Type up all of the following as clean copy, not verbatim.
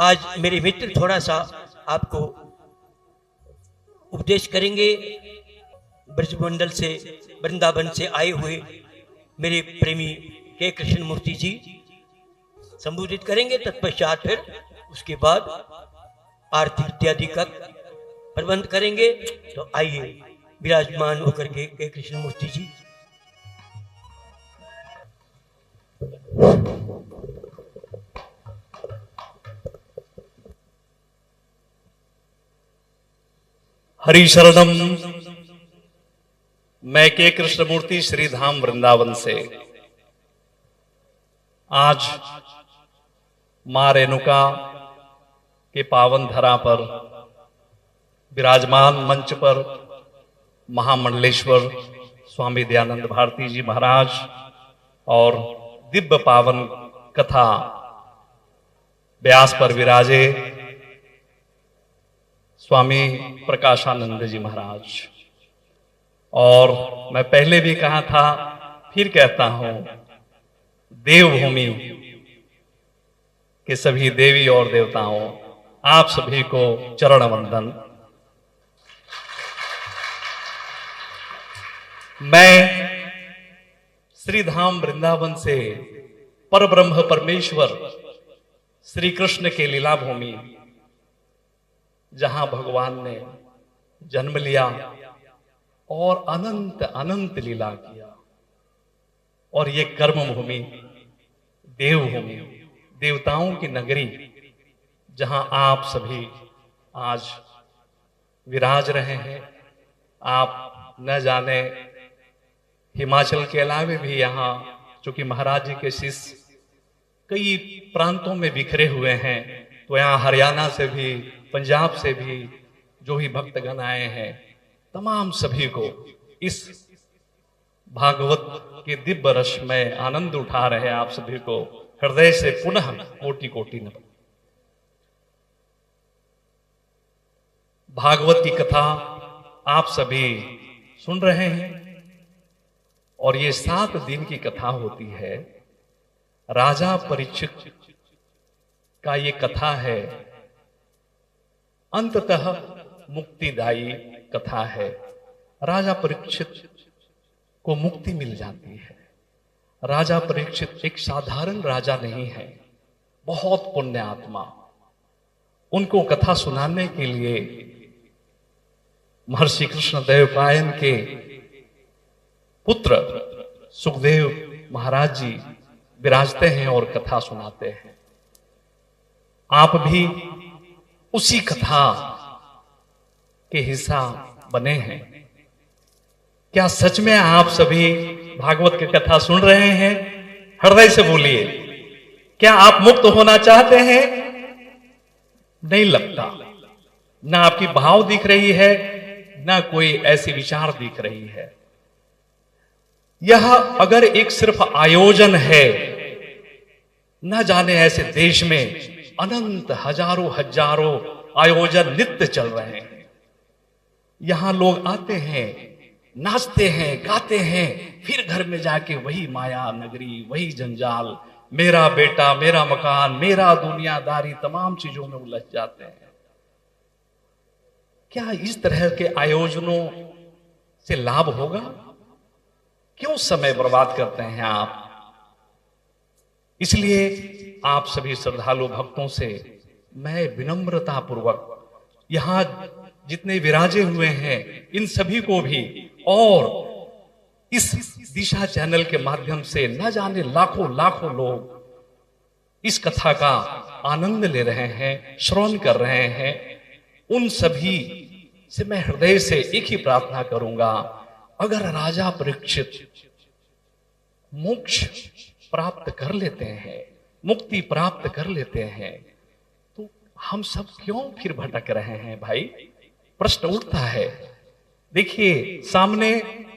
आज मेरे मित्र थोड़ा सा आपको उपदेश करेंगे। ब्रजमंडल से, वृंदावन से आए हुए मेरे प्रेमी के कृष्ण मूर्ति जी संबोधित करेंगे। तत्पश्चात फिर उसके बाद आरती इत्यादि का प्रबंध करेंगे। तो आइए विराजमान होकर के कृष्ण मूर्ति जी। हरि शरणम। मैं के कृष्णमूर्ति श्री धाम वृंदावन से आज मां रेणुका के पावन धरा पर विराजमान मंच पर महामंडलेश्वर स्वामी दयानंद भारती जी महाराज और दिव्य पावन कथा व्यास पर विराजे स्वामी प्रकाशानंद जी महाराज। और मैं पहले भी कहा था, फिर कहता हूं, देवभूमि के सभी देवी और देवताओं, आप सभी को चरण वंदन। मैं श्री धाम वृंदावन से परब्रह्म परमेश्वर श्री कृष्ण के लीला भूमि, जहां भगवान ने जन्म लिया और अनंत अनंत लीला किया, और ये कर्म भूमि, देवभूमि, देवताओं की नगरी, जहां आप सभी आज विराज रहे हैं। आप न जाने हिमाचल के अलावे भी यहाँ, चूंकि महाराज जी के शिष्य कई प्रांतों में बिखरे हुए हैं, तो यहाँ हरियाणा से भी, पंजाब से भी जो भी भक्तगण आए हैं, तमाम सभी को इस भागवत के दिव्य रस में आनंद उठा रहे हैं। आप सभी को हृदय से पुनः कोटि कोटि नमन। भागवत की कथा आप सभी सुन रहे हैं, और ये 7 दिन की कथा होती है। राजा परीक्षित का ये कथा है, अंततः मुक्तिदायी कथा है। राजा परीक्षित को मुक्ति मिल जाती है। राजा परीक्षित एक साधारण राजा नहीं है, बहुत पुण्य आत्मा। उनको कथा सुनाने के लिए महर्षि कृष्णदेवरायन के पुत्र सुखदेव महाराज जी विराजते हैं और कथा सुनाते हैं। आप भी उसी कथा के हिस्सा बने हैं। क्या सच में आप सभी भागवत की कथा सुन रहे हैं? हृदय से बोलिए, क्या आप मुक्त होना चाहते हैं? नहीं लगता, ना आपकी भाव दिख रही है, ना कोई ऐसी विचार दिख रही है। यह अगर एक सिर्फ आयोजन है, न जाने ऐसे देश में अनंत हजारों हजारों आयोजन नित्य चल रहे हैं। यहां लोग आते हैं, नाचते हैं, गाते हैं, फिर घर में जाके वही माया नगरी, वही जंजाल, मेरा बेटा, मेरा मकान, मेरा दुनियादारी, तमाम चीजों में उलझ जाते हैं। क्या इस तरह के आयोजनों से लाभ होगा? क्यों समय बर्बाद करते हैं आप? इसलिए आप सभी श्रद्धालु भक्तों से मैं विनम्रता पूर्वक, यहां जितने विराजे हुए हैं इन सभी को भी, और इस दिशा चैनल के माध्यम से न जाने लाखों लाखों लोग इस कथा का आनंद ले रहे हैं, श्रवण कर रहे हैं, उन सभी से मैं हृदय से एक ही प्रार्थना करूंगा, अगर राजा परीक्षित मोक्ष प्राप्त कर लेते हैं, मुक्ति प्राप्त कर लेते हैं, तो हम सब क्यों फिर भटक रहे हैं भाई? प्रश्न उठता है। देखिए, सामने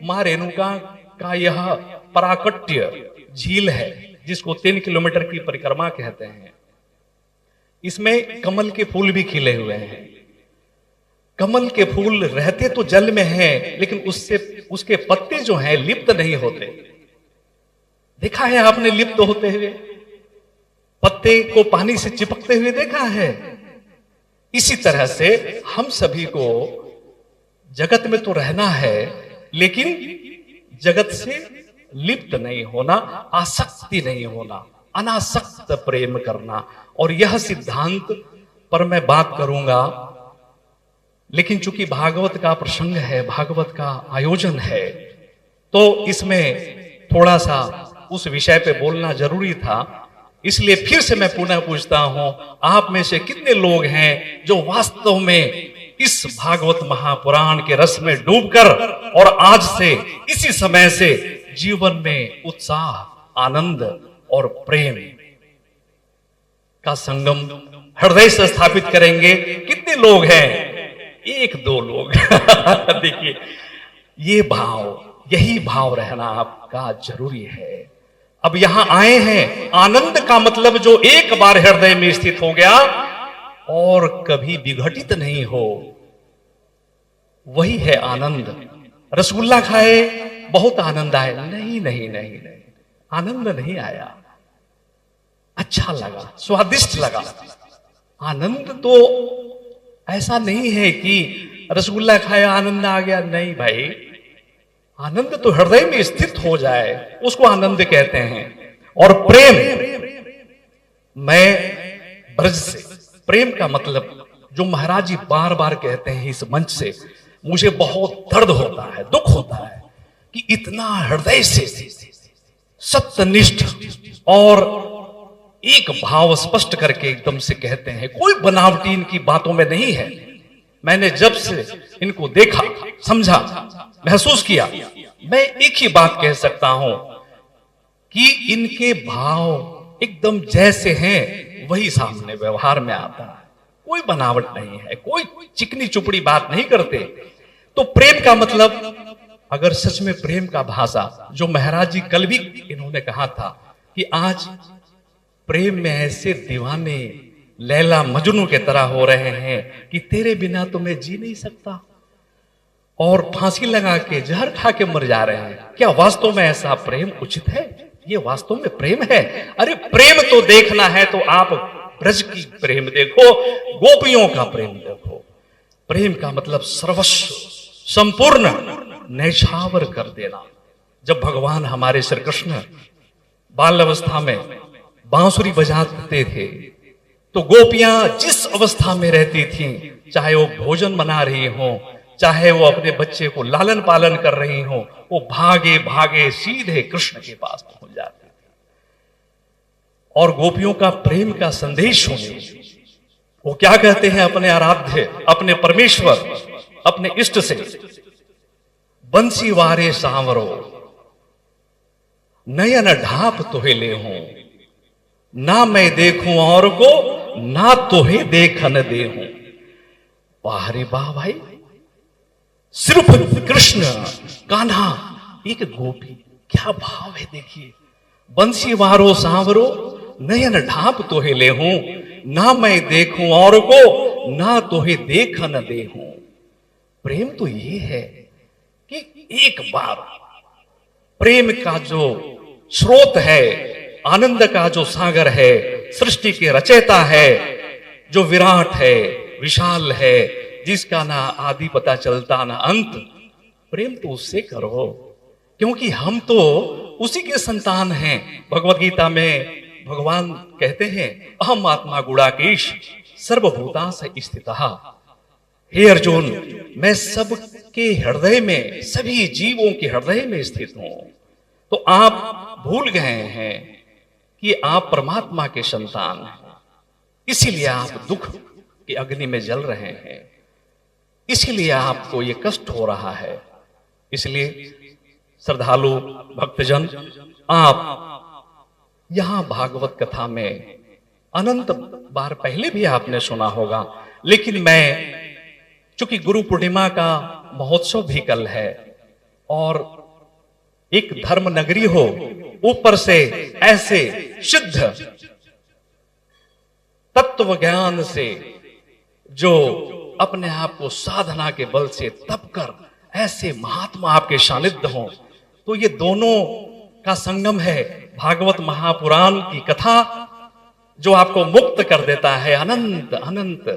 मां रेणुका का यह पराकट्य झील है, जिसको 3 किलोमीटर की परिक्रमा कहते हैं। इसमें कमल के फूल भी खिले हुए हैं। कमल के फूल रहते तो जल में हैं, लेकिन उसके पत्ते जो हैं लिप्त नहीं होते। देखा है आपने लिप्त होते हुए? पत्ते को पानी से चिपकते हुए देखा है। इसी तरह से हम सभी को जगत में तो रहना है, लेकिन जगत से लिप्त नहीं होना, आसक्ति नहीं होना, अनासक्त प्रेम करना। और यह सिद्धांत पर मैं बात करूंगा, लेकिन चूंकि भागवत का प्रसंग है, भागवत का आयोजन है, तो इसमें थोड़ा सा उस विषय पे बोलना जरूरी था। इसलिए फिर से मैं पुनः पूछता हूं, आप में से कितने लोग हैं जो वास्तव में इस भागवत महापुराण के रस में डूबकर और आज से इसी समय से जीवन में उत्साह, आनंद और प्रेम का संगम हृदय से स्थापित करेंगे? कितने लोग हैं? एक दो लोग। देखिए, ये भाव, यही भाव रहना आपका जरूरी है। अब यहां आए हैं, आनंद का मतलब जो एक बार हृदय में स्थित हो गया और कभी विघटित नहीं हो, वही है आनंद। रसगुल्ला खाए, बहुत आनंद आए? नहीं नहीं नहीं नहीं, आनंद नहीं आया। अच्छा लगा, स्वादिष्ट लगा। आनंद तो ऐसा नहीं है कि रसगुल्ला खाया आनंद आ गया, नहीं भाई। आनंद तो हृदय में स्थित हो जाए, उसको आनंद कहते हैं। और प्रेम, मैं ब्रज से प्रेम का मतलब जो महाराज जी बार बार कहते हैं इस मंच से, मुझे बहुत दर्द होता है, दुख होता है कि इतना हृदय से सत्यनिष्ठ और एक भाव स्पष्ट करके एकदम से कहते हैं। कोई बनावटी इनकी बातों में नहीं है। मैंने जब से इनको देखा, समझा, महसूस किया, मैं एक ही बात कह सकता हूं कि इनके भाव एकदम जैसे हैं वही सामने व्यवहार में आता है। कोई बनावट नहीं है, कोई चिकनी चुपड़ी बात नहीं करते। तो प्रेम का मतलब, अगर सच में प्रेम का भाषा, जो महाराज जी कल भी इन्होंने कहा था कि आज प्रेम में ऐसे दीवाने लैला मजनू के तरह हो रहे हैं कि तेरे बिना तो मैं जी नहीं सकता, और फांसी लगा के जहर खा के मर जा रहे हैं। क्या वास्तव में ऐसा प्रेम उचित है? ये वास्तव में प्रेम है? अरे प्रेम तो देखना है तो आप ब्रज की प्रेम देखो, गोपियों का प्रेम देखो। प्रेम का मतलब सर्वस्व, संपूर्ण नैछावर कर देना। जब भगवान हमारे श्री कृष्ण बाल अवस्था में बांसुरी बजाते थे, तो गोपियां जिस अवस्था में रहती थीं, चाहे वो भोजन बना रही हो, चाहे वो अपने बच्चे को लालन पालन कर रही हो, वो भागे भागे सीधे कृष्ण के पास पहुंच जाते थे। और गोपियों का प्रेम का संदेश सुने, वो क्या कहते हैं अपने आराध्य, अपने परमेश्वर, अपने इष्ट से, बंसी वारे सांवरो नयन ढाप तोहे ले हूं, ना मैं देखूं और को, ना तोहे देखन दे हूं। वाह रे वाह भाई, सिर्फ कृष्ण, कान्हा, एक गोपी, क्या भाव है देखिए। बंसी वारो सांवरो नयन ढाप तोहे ले हूं, ना मैं देखूं और को, ना तोहे देखन दे हूं। प्रेम तो ये है कि एक बार प्रेम का जो स्रोत है, आनंद का जो सागर है, सृष्टि के रचयिता है, जो विराट है, विशाल है, जिसका ना आदि पता चलता ना अंत, प्रेम तो उससे करो, क्योंकि हम तो उसी के संतान हैं। भगवत गीता में भगवान कहते हैं, अहम आत्मा गुणाकेश सर्वभूतांश स्थितः। हे अर्जुन, मैं सबके हृदय में, सभी जीवों के हृदय में स्थित हूं। तो आप भूल गए हैं कि आप परमात्मा के संतान हैं, इसीलिए आप दुख की अग्नि में जल रहे हैं, इसीलिए आपको ये कष्ट हो रहा है। इसलिए श्रद्धालु भक्तजन, आप यहां भागवत कथा में अनंत बार पहले भी आपने सुना होगा, लेकिन मैं, चूंकि गुरु पूर्णिमा का महोत्सव भी कल है और एक धर्म नगरी हो, ऊपर से ऐसे सिद्ध तत्व ज्ञान से जो अपने आप को साधना के बल से तप कर ऐसे महात्मा आपके सानिध्य हों, तो ये दोनों का संगम है। भागवत महापुराण की कथा जो आपको मुक्त कर देता है अनंत अनंत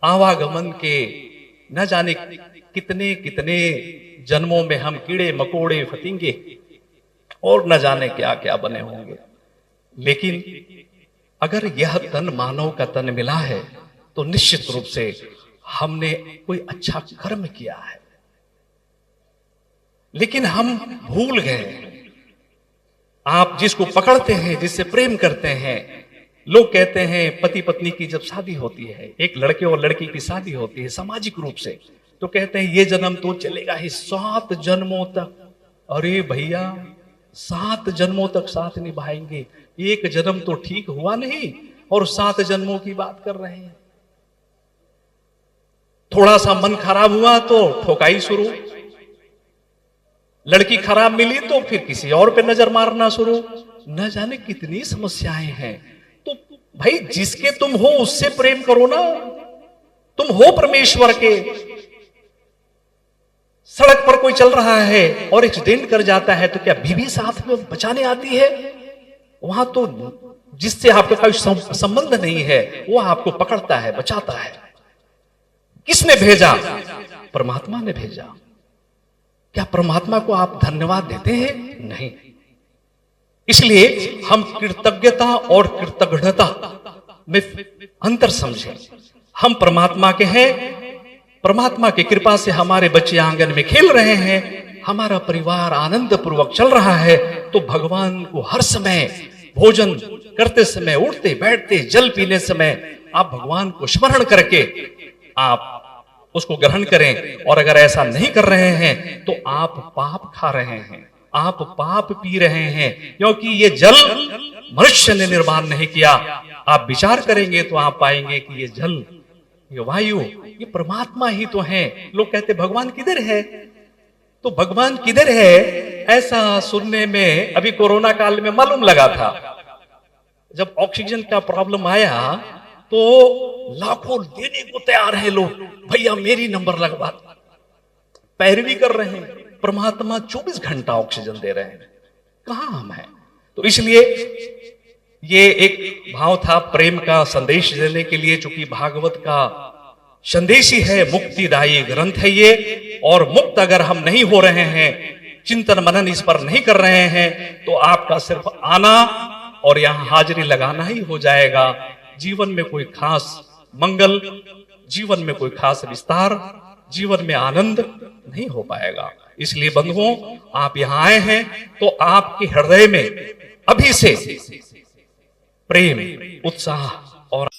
आवागमन के न जाने कितने कितने जन्मों में हम कीड़े मकोड़े फतिंगे और न जाने क्या क्या बने होंगे, लेकिन अगर यह तन मानव का तन मिला है तो निश्चित रूप से हमने कोई अच्छा कर्म किया है। लेकिन हम भूल गए, आप जिसको पकड़ते हैं, जिससे प्रेम करते हैं, लोग कहते हैं पति पत्नी की जब शादी होती है, एक लड़के और लड़की की शादी होती है सामाजिक रूप से, तो कहते हैं ये जन्म तो चलेगा ही 7 जन्मों तक। अरे भैया 7 जन्मों तक साथ निभाएंगे, एक जन्म तो ठीक हुआ नहीं और 7 जन्मों की बात कर रहे हैं। थोड़ा सा मन खराब हुआ तो ठोकाई शुरू, लड़की खराब मिली तो फिर किसी और पे नजर मारना शुरू, न जाने कितनी समस्याएं हैं। तो भाई जिसके तुम हो उससे प्रेम करो ना, तुम हो परमेश्वर के। सड़क पर कोई चल रहा है और एक्सीडेंट कर जाता है तो क्या बीवी साथ में बचाने आती है? वहां तो जिससे आपका कोई संबंध नहीं है वो आपको पकड़ता है, बचाता है। किसने भेजा? परमात्मा ने भेजा। क्या परमात्मा को आप धन्यवाद देते हैं? नहीं। इसलिए हम कृतज्ञता और कृतज्ञता में अंतर समझें। हम परमात्मा के हैं, परमात्मा की कृपा से हमारे बच्चे आंगन में खेल रहे हैं, हमारा परिवार आनंद पूर्वक चल रहा है, तो भगवान को हर समय भोजन करते समय, उठते बैठते, जल पीने समय आप भगवान को स्मरण करके आप उसको ग्रहण करें। और अगर ऐसा नहीं कर रहे हैं तो आप पाप खा रहे हैं, आप पाप पी रहे हैं, क्योंकि ये जल मनुष्य ने निर्माण नहीं किया। आप विचार करेंगे तो आप पाएंगे कि ये जल, ये वायु, ये परमात्मा ही तो है। लोग कहते भगवान किधर है? तो भगवान किधर है ऐसा सुनने में अभी कोरोना काल में मालूम लगा था। जब ऑक्सीजन का प्रॉब्लम आया तो लाखों देने को तैयार है लोग, भैया मेरी नंबर लगवा, पैरवी कर रहे हैं। परमात्मा 24 घंटा ऑक्सीजन दे रहे हैं, कहां हम हैं? तो इसलिए ये एक भाव था प्रेम का संदेश देने के लिए, चूंकि भागवत का संदेश ही है, मुक्तिदायी ग्रंथ है ये। और मुक्त अगर हम नहीं हो रहे हैं, चिंतन मनन इस पर नहीं कर रहे हैं, तो आपका सिर्फ आना और यहां हाजिरी लगाना ही हो जाएगा। जीवन में कोई खास मंगल, जीवन में कोई खास विस्तार, जीवन में आनंद नहीं हो पाएगा। इसलिए बंधुओं, आप यहां आए हैं तो आपके हृदय में अभी से प्रेम, उत्साह और